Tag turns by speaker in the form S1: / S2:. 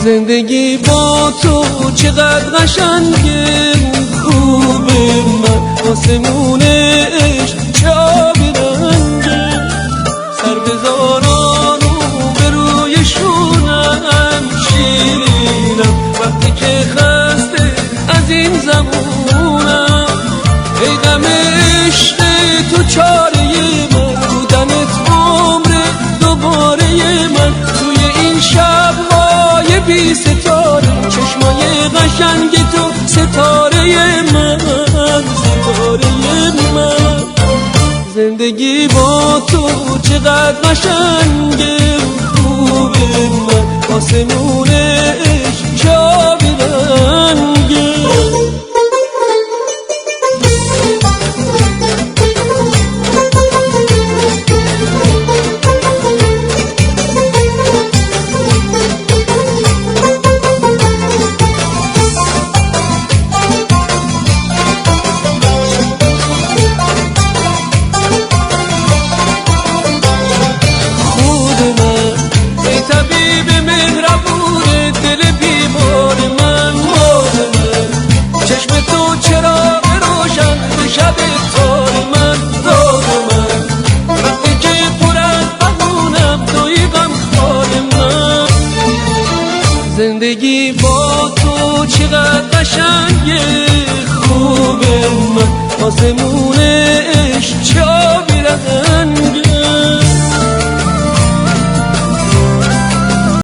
S1: زندگی با تو چقدر قشنگه، خوبه من آسمون عشق چه آبی رنگه، سر بذاران و به روی شونم شیرینم وقتی که خسته از این زمونم. ای غم عشق تو چاره من، بودنت عمر دوباره من، توی این شب‌های بی ستاره چشمای قشنگ تو ستاره من، ستاره من. زندگی با تو چقدر قشنگه، خوبه من آسمون عشق چه آبی رنگه. زندگی با تو چقدر قشنگه، خوبه من آسمون